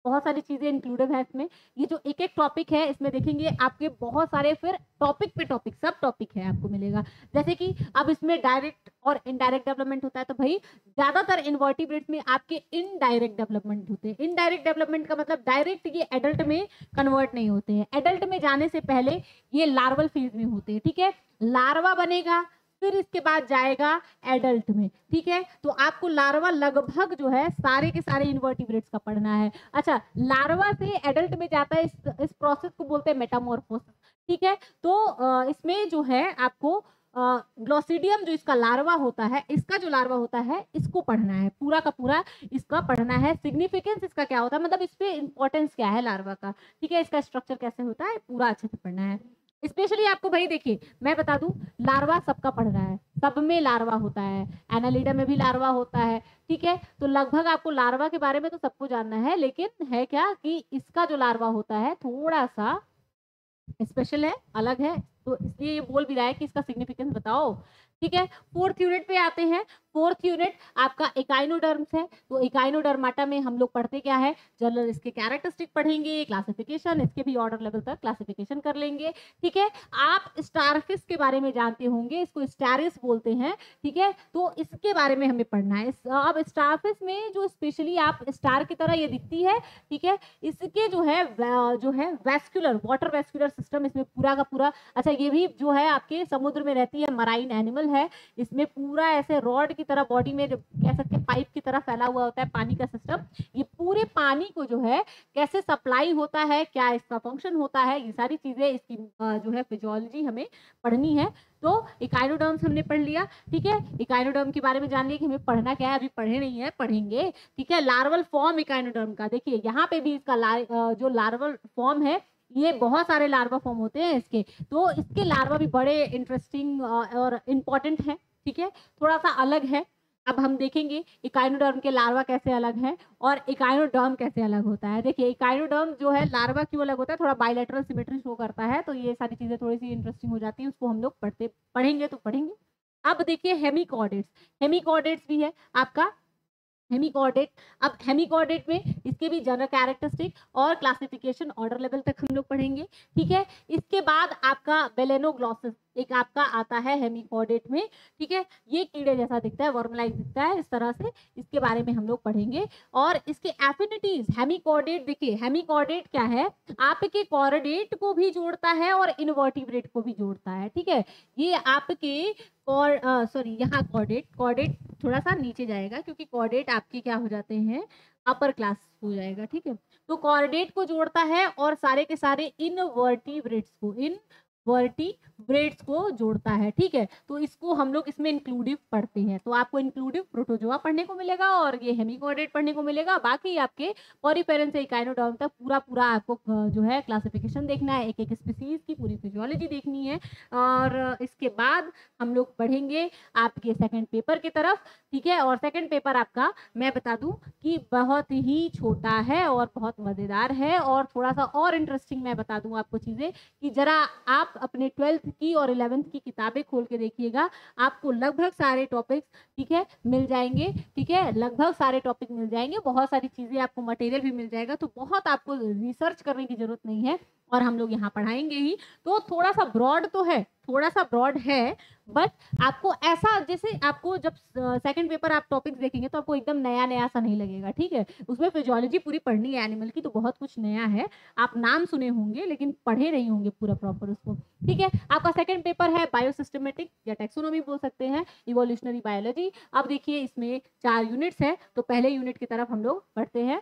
बहुत सारी चीजें इंक्लूडेड है इसमें। ये जो एक एक टॉपिक है इसमें देखेंगे आपके बहुत सारे फिर टॉपिक पे टॉपिक सब टॉपिक है आपको मिलेगा। जैसे कि अब इसमें डायरेक्ट और इनडायरेक्ट डेवलपमेंट होता है, तो भाई ज्यादातर इन्वर्टिब्रेट्स में आपके इनडायरेक्ट डेवलपमेंट होते हैं। इनडायरेक्ट डेवलपमेंट का मतलब डायरेक्ट ये एडल्ट में कन्वर्ट नहीं होते हैं, एडल्ट में जाने से पहले ये लार्वल फेज में होते हैं, ठीक है। लार्वा बनेगा फिर इसके बाद जाएगा एडल्ट में, ठीक है। तो आपको लार्वा लगभग जो है सारे के सारे इन्वर्टिब्रेट्स का पढ़ना है। अच्छा, लार्वा से एडल्ट में जाता है, इस प्रोसेस को बोलते हैं मेटामॉर्फोसिस, ठीक है। तो इसमें जो है आपको ग्लोसिडियम जो इसका लार्वा होता है, इसका जो लार्वा होता है इसको पढ़ना है, पूरा का पूरा इसका पढ़ना है। सिग्निफिकेंस इसका क्या होता है, मतलब इस पे इंपॉर्टेंस क्या है लार्वा का, ठीक है। इसका स्ट्रक्चर कैसे होता है पूरा अच्छे से पढ़ना है। स्पेशली आपको भाई देखिए मैं बता दूं, लार्वा सबका पढ़ रहा है, सब में लार्वा होता है, एनालिडा में भी लार्वा होता है, ठीक है। तो लगभग आपको लार्वा के बारे में तो सबको जानना है, लेकिन है क्या कि इसका जो लार्वा होता है थोड़ा सा स्पेशल है, अलग है, तो इसलिए ये बोल भी रहा है कि इसका सिग्निफिकेंस बताओ, ठीक है। 4th यूनिट पे आते हैं। 4th यूनिट आपका इकाइनोडर्म्स है। तो इकाइनोडर्माटा में हम लोग पढ़ते क्या है, जनरल इसके कैरेक्टरिस्टिक पढ़ेंगे, क्लासिफिकेशन, इसके भी ऑर्डर लेवल तक क्लासिफिकेशन कर लेंगे, ठीक है। आप स्टारफिश के बारे में जानते होंगे, इसको स्टारिस बोलते हैं, ठीक है। तो इसके बारे में हमें पढ़ना है। अब स्टारफिश में जो स्पेशली आप स्टार की तरह ये दिखती है, ठीक है, इसके जो है वैस्कुलर, वाटर वैस्कुलर सिस्टम इसमें पूरा का पूरा, अच्छा ये भी जो है आपके समुद्र में रहती है, मराइन एनिमल है। इसमें पूरा ऐसे रॉड की तरह बॉडी में जो कह सकते हैं पाइप की तरह फैला हुआ होता है पानी का सिस्टम। ये पूरे पानी को जो है कैसे सप्लाई होता है, क्या इसका फंक्शन होता है, ये सारी चीजें इसकी जो है फिजियोलॉजी हमें पढ़नी है। तो इकाइनोडर्म्स हमने पढ़ लिया, ठीक है। इकाइनोडर्म के बारे में जान लिया कि हमें पढ़ना क्या है, अभी पढ़े नहीं है, पढ़ेंगे, ठीक है। लार्वल फॉर्म इकाइनोडर्म का देखिए, यहाँ पे भी इसका जो लार्वल फॉर्म है, ये बहुत सारे लार्वा फॉर्म होते हैं इसके, तो इसके लार्वा भी बड़े इंटरेस्टिंग और इम्पोर्टेंट है, ठीक है, थोड़ा सा अलग है। अब हम देखेंगे इकाइनोडर्म के लार्वा कैसे अलग है और इकाइनोडर्म कैसे अलग होता है। देखिए इकाइनोडर्म जो है लार्वा क्यों अलग होता है, थोड़ा बायलैटरल सिमेट्री शो करता है, तो ये सारी चीजें थोड़ी सी इंटरेस्टिंग हो जाती है, उसको हम लोग पढ़ेंगे तो पढ़ेंगे। अब देखिए हेमिकॉर्डेट्स, हेमिकॉर्डेट्स भी है आपका हेमिकॉर्डेट। अब हेमिकॉर्डेट में इसके भी जनरल कैरेक्टरिस्टिक और क्लासिफिकेशन ऑर्डर लेवल तक हम लोग पढ़ेंगे, ठीक है। इसके बाद आपका बेलेनोग्लॉसिस, एक आपका आता है हेमिकॉर्डेट में, ठीक है। ये कीड़े जैसा दिखता है, वर्म लाइक दिखता है इस तरह से, इसके बारे में हम लोग पढ़ेंगे। और इसके एफिनिटीज, हेमिकॉर्डेट देखिए, हेमिकॉर्डेट क्या है, आपके कॉर्डेट को भी जोड़ता है और इनवर्टिब्रेट को भी जोड़ता है, ठीक है। ये आपके सॉरी यहाँ कॉर्डेट, कॉर्डेट थोड़ा सा नीचे जाएगा क्योंकि कॉर्डेट आपके क्या हो जाते हैं, अपर क्लास हो जाएगा, ठीक है। तो कॉर्डेट को जोड़ता है और सारे के सारे इनवर्टिब्रेट्स को जोड़ता है, ठीक है। तो इसको हम लोग इसमें इंक्लूडिव पढ़ते हैं। तो आपको इंक्लूडिव प्रोटोजोआ पढ़ने को मिलेगा और ये हेमिकॉर्डेट पढ़ने को मिलेगा। बाकी आपके पॉरीफेरन से इकाइनोडर्म तक पूरा आपको जो है क्लासिफिकेशन देखना है, एक स्पीसीज की पूरी फिजियोलॉजी देखनी है। और इसके बाद हम लोग पढ़ेंगे आपके सेकंड पेपर की तरफ, ठीक है। और सेकंड पेपर आपका मैं बता दूं कि बहुत ही छोटा है और बहुत मजेदार है, और थोड़ा सा और इंटरेस्टिंग मैं बता दूं आपको चीजें कि जरा आप अपने 12th की और 11th की किताबें खोल के देखिएगा, आपको लगभग सारे टॉपिक्स, ठीक है, मिल जाएंगे, ठीक है, लगभग सारे टॉपिक मिल जाएंगे, बहुत सारी चीजें आपको मटेरियल भी मिल जाएगा। तो बहुत आपको रिसर्च करने की जरूरत नहीं है और हम लोग यहाँ पढ़ाएंगे ही। तो थोड़ा सा ब्रॉड तो है, थोड़ा सा ब्रॉड है, बट आपको ऐसा, जैसे आपको जब सेकंड पेपर आप टॉपिक्स देखेंगे तो आपको एकदम नया नया सा नहीं लगेगा, ठीक है। उसमें फिजियोलॉजी पूरी पढ़नी है एनिमल की, तो बहुत कुछ नया है, आप नाम सुने होंगे लेकिन पढ़े नहीं होंगे पूरा प्रॉपर उसको, ठीक है। आपका सेकंड पेपर है बायोसिस्टमेटिक या टेक्सोनोमी बोल सकते हैं, इवोल्यूशनरी बायोलॉजी। अब देखिए इसमें 4 यूनिट्स है, तो पहले यूनिट की तरफ हम लोग पढ़ते हैं।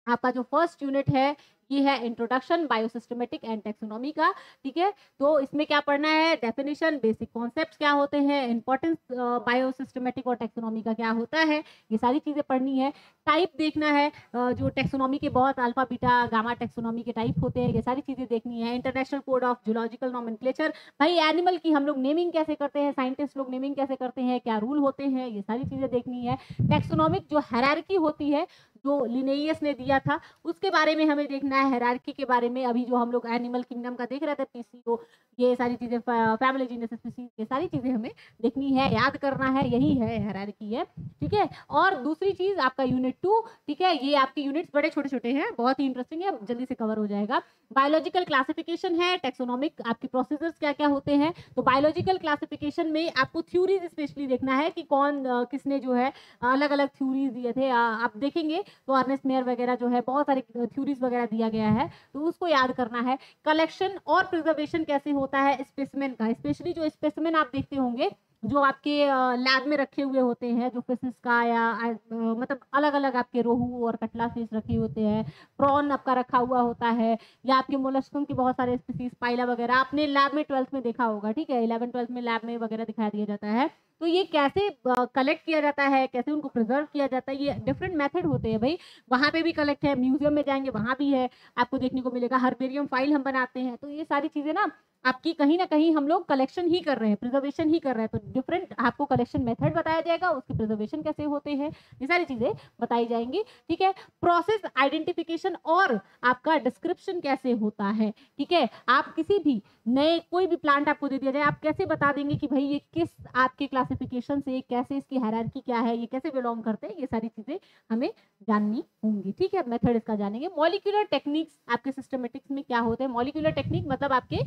आपका जो फर्स्ट यूनिट है ये है इंट्रोडक्शन बायोसिस्टमेटिक एंड टेक्सोनोमी का, ठीक है। तो इसमें क्या पढ़ना है, डेफिनेशन, बेसिक कॉन्सेप्ट्स क्या होते हैं, इंपॉर्टेंस बायोसिस्टमेटिक और टेक्सोनोमी का क्या होता है, ये सारी चीजें पढ़नी है। टाइप देखना है, जो टेक्सोनोमी के बहुत अल्फा बीटा गामा टेक्सोनोमी के टाइप होते हैं, ये सारी चीजें देखनी है। International code of zoological nomenclature, भाई एनिमल की हम लोग नेमिंग कैसे करते हैं, साइंटिस्ट लोग नेमिंग कैसे करते हैं, क्या रूल होते हैं, ये सारी चीजें देखनी है। टेक्सोनोमिक जो हायरार्की होती है जो लिनेयस ने दिया था उसके बारे में हमें देखना है, हायरार्की के बारे में। अभी जो हम लोग एनिमल किंगडम का देख रहे थे, पीसीओ, ये सारी चीजें, फैमिली जीनस स्पीसीज, ये सारी चीजें हमें देखनी है, याद करना है, यही है हायरार्की है, ठीक है। और दूसरी चीज आपका यूनिट 2, ठीक है, ये आपके यूनिट्स बड़े छोटे छोटे हैं, बहुत ही इंटरेस्टिंग है, जल्दी से कवर हो जाएगा। बायोलॉजिकल क्लासिफिकेशन है, टेक्सोनोमिक आपके प्रोसीजर्स क्या क्या होते हैं। तो बायोलॉजिकल क्लासिफिकेशन में आपको थ्योरीज स्पेशली देखना है कि कौन किसने जो है अलग अलग थ्योरीज दिए थे, आप देखेंगे तो अर्नेस्ट मेयर वगैरह जो है बहुत सारे थ्योरीज वगैरह दिया गया है, तो उसको याद करना है। कलेक्शन और प्रिजर्वेशन कैसे होता है स्पेसिमेन का, स्पेशली जो स्पेसिमेन आप देखते होंगे जो आपके लैब में रखे हुए होते हैं, जो फिशिस का या मतलब अलग अलग आपके रोहू और कटला फिश रखे होते हैं, प्रॉन आपका रखा हुआ होता है, या आपके मोलस्कम के बहुत सारे स्पीसीज, पाइला वगैरह आपने लैब में 12th में देखा होगा, ठीक है, 11 12th में लैब में वगैरह दिखा दिया जाता है। तो ये कैसे कलेक्ट किया जाता है, कैसे उनको प्रिजर्व किया जाता है, ये डिफरेंट मेथड होते हैं भाई। वहाँ पे भी कलेक्ट है, म्यूजियम में जाएंगे वहाँ भी है, आपको देखने को मिलेगा। हर्बेरियम फाइल हम बनाते हैं, तो ये सारी चीजें ना आपकी कहीं ना कहीं हम लोग कलेक्शन ही कर रहे हैं, प्रिजर्वेशन ही कर रहे हैं, तो डिफरेंट आपको कलेक्शन मेथड बताया जाएगा, उसके प्रिजर्वेशन कैसे होते हैं, ये सारी चीजें बताई जाएंगी, ठीक है। प्रोसेस आइडेंटिफिकेशन और आपका डिस्क्रिप्शन कैसे होता है, ठीक है। आप किसी भी नए कोई भी प्लांट आपको दे दिया जाए, आप कैसे बता देंगे कि भाई ये किस आपके क्लासिफिकेशन से, कैसे इसकी हायरार्की क्या है, ये कैसे बिलोंग करते हैं, ये सारी चीजें हमें जाननी होंगी, ठीक है। मेथड इसका जानेंगे। मॉलिक्यूलर टेक्निक्स आपके सिस्टमेटिक्स में क्या होते हैं, मॉलिक्यूलर टेक्निक मतलब आपके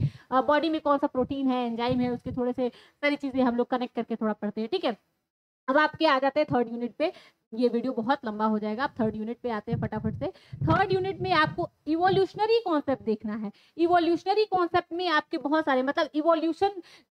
बॉडी में कौन सा प्रोटीन है, एंजाइम है, उसके थोड़े से सारी चीजें हम लोग कनेक्ट करके थोड़ा पढ़ते हैं, ठीक है। अब आपके आ जाते हैं थर्ड यूनिट पे, ये वीडियो बहुत लंबा हो जाएगा, आप थर्ड यूनिट पे आते हैं फटाफट से। थर्ड यूनिट में आपको इवोल्यूशनरी कॉन्सेप्ट देखना है। इवोल्यूशनरी कॉन्सेप्ट में आपके बहुत सारे, मतलब इवोल्यूशन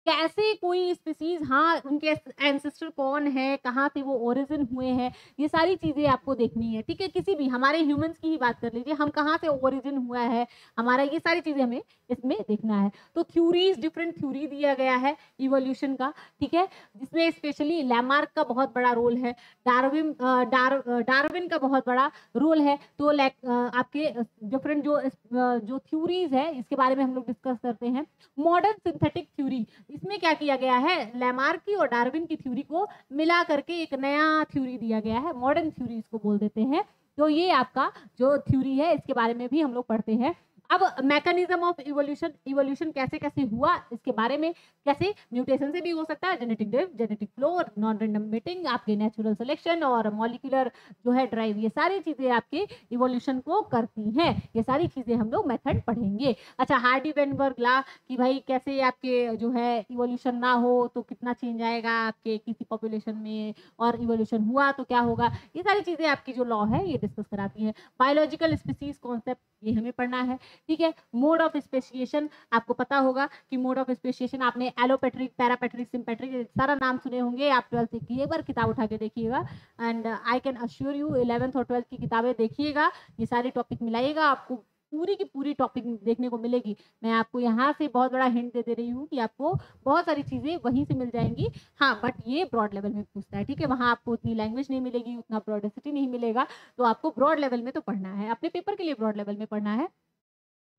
कैसे कोई स्पीसीज, हाँ उनके एंसेस्टर कौन है, कहाँ से वो ओरिजिन हुए हैं, ये सारी चीजें आपको देखनी है, ठीक है। किसी भी हमारे ह्यूमंस की ही बात कर लीजिए, हम कहाँ से ओरिजिन हुआ है हमारा, ये सारी चीजें हमें इसमें देखना है। तो थ्योरीज, डिफरेंट थ्योरी दिया गया है इवोल्यूशन का, ठीक है, जिसमें स्पेशली लैमार्क का बहुत बड़ा रोल है, डार्विन का बहुत बड़ा रोल है। तो आपके डिफरेंट जो थ्योरीज है इसके बारे में हम लोग डिस्कस करते हैं। मॉडर्न सिंथेटिक थ्योरी, इसमें क्या किया गया है, लैमार्क की और डार्विन की थ्योरी को मिला करके एक नया थ्योरी दिया गया है, मॉडर्न थ्योरी इसको बोल देते हैं। तो ये आपका जो थ्योरी है इसके बारे में भी हम लोग पढ़ते हैं। अब मैकेनिज्म ऑफ इवोल्यूशन, इवोल्यूशन कैसे कैसे हुआ इसके बारे में, कैसे म्यूटेशन से भी हो सकता है, जेनेटिक ड्रिफ्ट, जेनेटिक फ्लो और नॉन रैंडम मेटिंग, आपके नेचुरल सिलेक्शन और मॉलिक्यूलर जो है ड्राइव, ये सारी चीजें आपके इवोल्यूशन को करती हैं। ये सारी चीजें हम लोग मेथड पढ़ेंगे। अच्छा, हार्डी वेनबर्ग ला कि भाई कैसे आपके जो है इवोल्यूशन ना हो तो कितना चेंज आएगा आपके किसी पॉपुलेशन में, और इवोल्यूशन हुआ तो क्या होगा, ये सारी चीजें आपकी जो लॉ है ये डिस्कस कराती है। बायोलॉजिकल स्पीसीज कॉन्सेप्ट ये हमें पढ़ना है, ठीक है। मोड ऑफ स्पेसिएशन आपको पता होगा कि मोड ऑफ स्पेसिएशन आपने एलोपेट्रिक, पैरापेट्रिक, सिम्पेट्रिक सारा नाम सुने होंगे आप 12th की, एक बार किताब उठा के देखिएगा। And I can assure you 11th और 12th की किताबें देखिएगा, ये सारे टॉपिक मिलाइएगा, आपको पूरी की पूरी टॉपिक देखने को मिलेगी। मैं आपको यहाँ से बहुत बड़ा हिंट दे रही हूँ कि आपको बहुत सारी चीजें वहीं से मिल जाएंगी। हाँ, बट ये ब्रॉड लेवल में पूछता है, ठीक है। वहाँ आपको उतनी लैंग्वेज नहीं मिलेगी, उतना ब्रॉडेसिटी नहीं मिलेगा, तो आपको ब्रॉड लेवल में तो पढ़ना है, अपने पेपर के लिए ब्रॉड लेवल में पढ़ना है,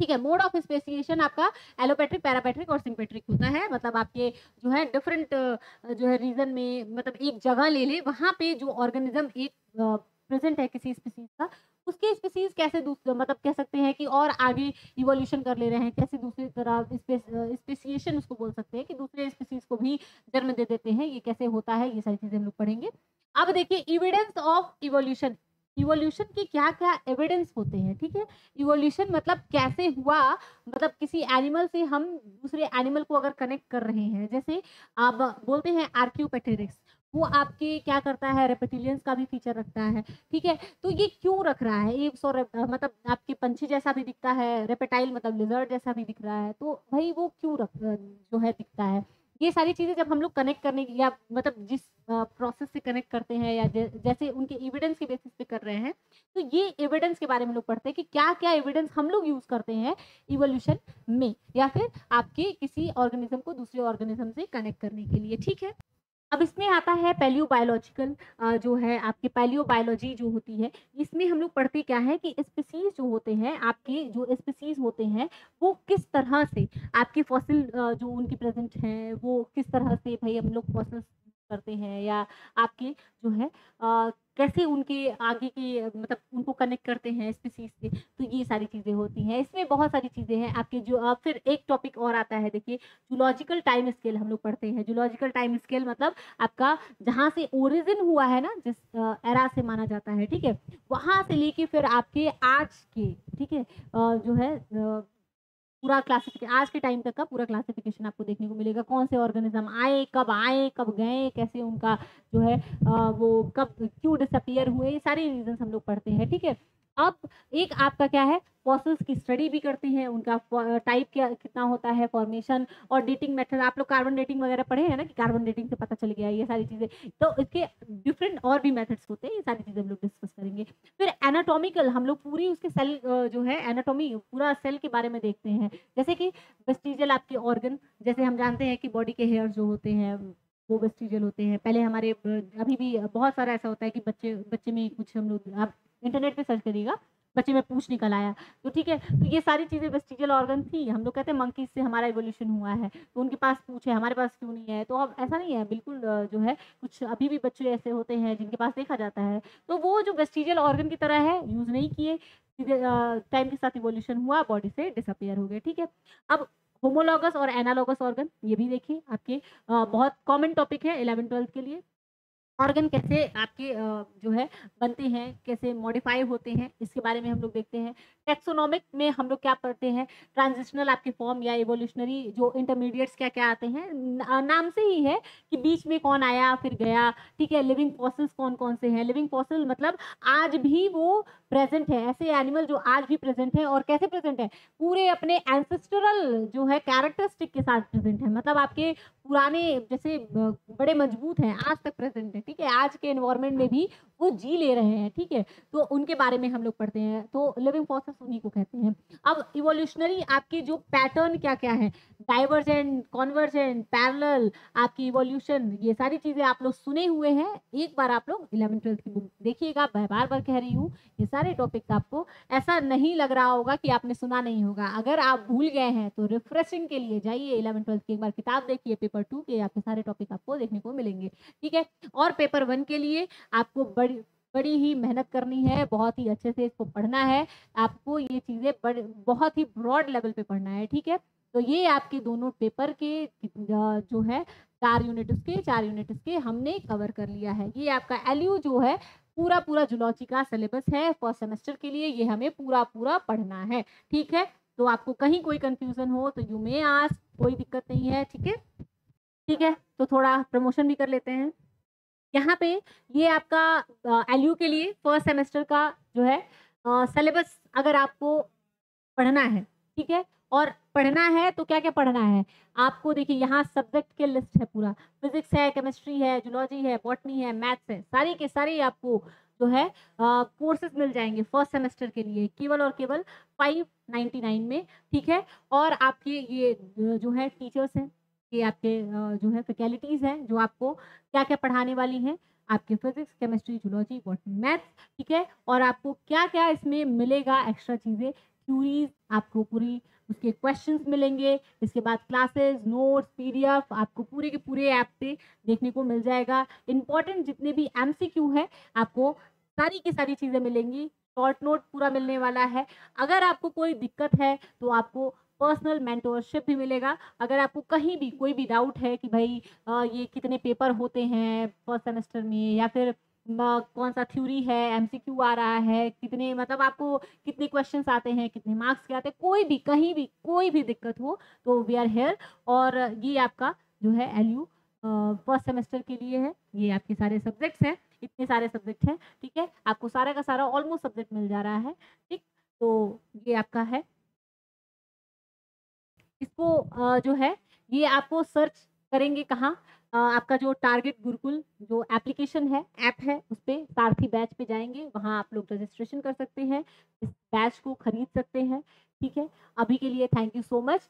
ठीक है। मोड ऑफ स्पेसिएशन आपका एलोपेट्रिक, पैरापेट्रिक और सिम्पेट्रिक होता है, मतलब आपके जो है डिफरेंट जो है रीजन में, मतलब एक जगह ले ले, वहाँ पे जो ऑर्गेनिज्म एक प्रेजेंट है किसी स्पीसीज का, उसके स्पीसीज कैसे दूसरे मतलब कह सकते हैं कि और आगे इवोल्यूशन कर ले रहे हैं, कैसे दूसरी तरह स्पेसिएशन उसको बोल सकते हैं कि दूसरे स्पीसीज को भी जन्म दे देते हैं, ये कैसे होता है, ये सारी चीजें हम लोग पढ़ेंगे। अब देखिए इविडेंस ऑफ इवोल्यूशन, इवोल्यूशन के क्या क्या एविडेंस होते हैं, ठीक है। इवोल्यूशन मतलब कैसे हुआ, मतलब किसी एनिमल से हम दूसरे एनिमल को अगर कनेक्ट कर रहे हैं, जैसे आप बोलते हैं आर्क्योपेटेरिक्स, वो आपके क्या करता है, रेप्टिलियंस का भी फीचर रखता है, ठीक है। तो ये क्यों रख रहा है, ये मतलब आपके पंछी जैसा भी दिखता है, रेपेटाइल मतलब लिजर्ड जैसा भी दिख रहा है, तो भाई वो क्यों जो है दिखता है, ये सारी चीजें जब हम लोग कनेक्ट करने की या मतलब जिस प्रोसेस से कनेक्ट करते हैं या जैसे उनके एविडेंस के बेसिस पे कर रहे हैं, तो ये एविडेंस के बारे में लोग पढ़ते हैं कि क्या क्या एविडेंस हम लोग यूज करते हैं इवोल्यूशन में, या फिर आपके किसी ऑर्गेनिज्म को दूसरे ऑर्गेनिज्म से कनेक्ट करने के लिए, ठीक है। अब इसमें आता है पैलियोबायोलॉजिकल, जो है आपकी पैलियोबायोलॉजी जो होती है, इसमें हम लोग पढ़ते क्या है कि स्पीसीज जो होते हैं, आपके जो स्पीसीज होते हैं वो किस तरह से आपके फॉसिल जो उनकी प्रेजेंट हैं वो किस तरह से भाई हम लोग फॉसिल करते हैं, या आपके जो है कैसे उनके आगे के मतलब उनको कनेक्ट करते हैं स्पीसीज से, तो ये सारी चीज़ें होती हैं। इसमें बहुत सारी चीज़ें हैं आपके जो फिर एक टॉपिक और आता है, देखिए जूलॉजिकल टाइम स्केल हम लोग पढ़ते हैं। जूलॉजिकल टाइम स्केल मतलब आपका जहाँ से ओरिजिन हुआ है ना, जिस एरा से माना जाता है, ठीक है, वहाँ से लेके फिर आपके आज के, ठीक है, जो है पूरा क्लासिफिकेशन, आज के टाइम तक का पूरा क्लासिफिकेशन आपको देखने को मिलेगा, कौन से ऑर्गेनिज्म आए, कब गए, कैसे उनका जो है वो कब क्यों डिसअपियर हुए, ये सारे रीजंस हम लोग पढ़ते हैं, ठीक है। अब एक आपका क्या है, फॉसिल्स की स्टडी भी करते हैं, उनका टाइप क्या कितना होता है, फॉर्मेशन और डेटिंग मेथड, आप लोग कार्बन डेटिंग वगैरह पढ़े हैं ना कि कार्बन डेटिंग से पता चल गया, ये सारी चीज़ें, तो इसके डिफरेंट और भी मेथड्स होते हैं, ये सारी चीज़ें हम लोग डिस्कस करेंगे। फिर एनाटॉमिकल हम लोग पूरी उसके सेल जो है एनाटॉमी पूरा सेल के बारे में देखते हैं, जैसे कि वेस्टिजियल आपके ऑर्गन, जैसे हम जानते हैं कि बॉडी के हेयर जो होते हैं वो वेस्टिजियल होते हैं। पहले हमारे अभी भी बहुत सारा ऐसा होता है कि बच्चे बच्चे में कुछ हम लोग, आप इंटरनेट पे सर्च करिएगा, बच्चे में पूंछ निकल आया, तो ठीक है, तो ये सारी चीज़ें वेस्टिजियल ऑर्गन थी। हम लोग कहते हैं मंकीज से हमारा इवोल्यूशन हुआ है, तो उनके पास पूंछ है, हमारे पास क्यों नहीं है, तो अब ऐसा नहीं है बिल्कुल, जो है कुछ अभी भी बच्चे ऐसे होते हैं जिनके पास देखा जाता है, तो वो जो वेस्टिजियल ऑर्गन की तरह है, यूज़ नहीं किए, सीधे टाइम के साथ इवोल्यूशन हुआ, बॉडी से डिसअपियर हो गए, ठीक है। अब होमोलॉगस और एनालॉगस ऑर्गन, ये भी देखिए आपके बहुत कॉमन टॉपिक है 11th-12th के लिए। ऑर्गन कैसे आपके जो है बनते हैं, कैसे मॉडिफाई होते हैं, इसके बारे में हम लोग देखते हैं। टेक्सोनोमिक में हम लोग क्या पढ़ते हैं, ट्रांजिशनल आपके फॉर्म या इवोल्यूशनरी जो इंटरमीडिएट्स क्या क्या आते हैं, नाम से ही है कि बीच में कौन आया फिर गया, ठीक है। लिविंग फॉसिल्स कौन कौन से हैं, लिविंग फॉसिल मतलब आज भी वो प्रेजेंट है, ऐसे एनिमल जो आज भी प्रेजेंट है, और कैसे प्रेजेंट है, पूरे अपने एंसेस्टरल जो है कैरेक्टरिस्टिक के साथ प्रेजेंट है, मतलब आपके पुराने जैसे बड़े मजबूत हैं, आज तक प्रेजेंट है, ठीक है, आज के एनवायरनमेंट में भी वो जी ले रहे हैं, ठीक है, तो उनके बारे में हम लोग पढ़ते हैं, तो लिविंग फॉसिल्स उन्हीं को कहते हैं। अब इवोल्यूशनरी आपके जो पैटर्न क्या क्या है, डाइवर्जेंट, कॉन्वर्जेंट, पैरेलल, आपकी इवोल्यूशन, ये सारी चीजें आप लोग सुने हुए हैं, एक बार आप लोग 11th-12th की बुक देखिएगा, मैं बार बार कह रही हूँ, ये सारे टॉपिक्स आपको ऐसा नहीं लग रहा होगा कि आपने सुना नहीं होगा। अगर आप भूल गए हैं तो रिफ्रेशिंग के लिए जाइए 11th-12th की एक बार किताब देखिए, पेपर 2 के आपके सारे टॉपिक आपको देखने को मिलेंगे, ठीक है। और पेपर 1 के लिए आपको बड़ी बड़ी ही मेहनत करनी है, बहुत ही अच्छे से इसको पढ़ना है। आपको ये चीज़ें बहुत ही ब्रॉड लेवल पे पढ़ना है, ठीक है? तो ये आपके दोनों पेपर के जो है 4 यूनिट इसके हमने कवर कर लिया है। ये आपका एलयू जो है पूरा जूलॉजी का सिलेबस है फर्स्ट सेमेस्टर के लिए, ये हमें पूरा पढ़ना है, ठीक है? तो आपको कहीं कोई कन्फ्यूज़न हो तो यू मे आस्क, कोई दिक्कत नहीं है, ठीक है? ठीक है, तो थोड़ा प्रमोशन भी कर लेते हैं। यहाँ पे ये आपका एलयू के लिए फर्स्ट सेमेस्टर का जो है सिलेबस अगर आपको पढ़ना है, ठीक है? और पढ़ना है तो क्या-क्या पढ़ना है? आपको देखिए यहाँ सब्जेक्ट के लिस्ट है पूरा, फिज़िक्स है, केमिस्ट्री है, जूलॉजी है, बॉटनी है, मैथ्स है, सारी के सारी आपको जो है कोर्सेज़ मिल जाएँगे फर्स्ट सेमेस्टर के लिए केवल और केवल 599 में, ठीक है? और आपके ये जो है टीचर्स हैं, ये आपके जो है फैकल्टीज़ हैं, जो आपको क्या-क्या पढ़ाने वाली हैं, आपके physics, chemistry, zoology, botany, maths, ठीक है? और आपको क्या-क्या इसमें मिलेगा एक्स्ट्रा चीज़ें, थ्योरीज़ आपको पूरी उसके क्वेश्चंस मिलेंगे, इसके बाद क्लासेस, नोट्स, पीडीएफ आपको पूरे के पूरे ऐप पे देखने को मिल जाएगा। इम्पोर्टेंट जितने भी एमसीक्यू है, आपको सारी की सारी चीज़ें मिलेंगी, शॉर्ट नोट पूरा मिलने वाला है। अगर आपको कोई दिक्कत है, तो आपको पर्सनल मेंटरशिप भी मिलेगा। अगर आपको कहीं भी कोई भी डाउट है कि भई ये कितने पेपर होते हैं फर्स्ट सेमेस्टर में या फिर कौन-सा थ्योरी है, एमसीक्यू आ रहा है, कितने मतलब आपको कितने क्वेश्चन्स आते हैं, कितने मार्क्स के आते हैं, कोई भी, कहीं भी, कोई भी दिक्कत हो, तो वी आर हियर और ये आपका जो है एलयू फर्स्ट सेमेस्टर के लिए है। ये आपके सारे सब्जेक्ट्स हैं, इतने सारे सब्जेक्ट हैं, ठीक है? आपको सारा का सारा ऑलमोस्ट सब्जेक्ट मिल जा रहा है, ठीक? तो ये आपका है। इसको जो है ये आपको सर्च करेंगे कहाँ? आपका जो टारगेट गुरुकुल जो एप्लीकेशन है, ऐप है, उसपे सारथी बैच पे जाएँगे, वहाँ आप लोग रजिस्ट्रेशन कर सकते हैं, इस बैच को खरीद सकते हैं, ठीक है? अभी के लिए thank you so much.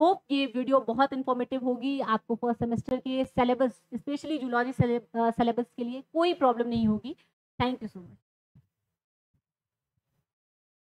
Hope ये वीडियो बहुत इन्फॉर्मेटिव होगी, आपको फर्स्ट सेमेस्टर के सिलेबस स्पेशली जूलॉजी सिलेबस के लिए कोई प्रॉब्लम नहीं होगी। Thank you so much.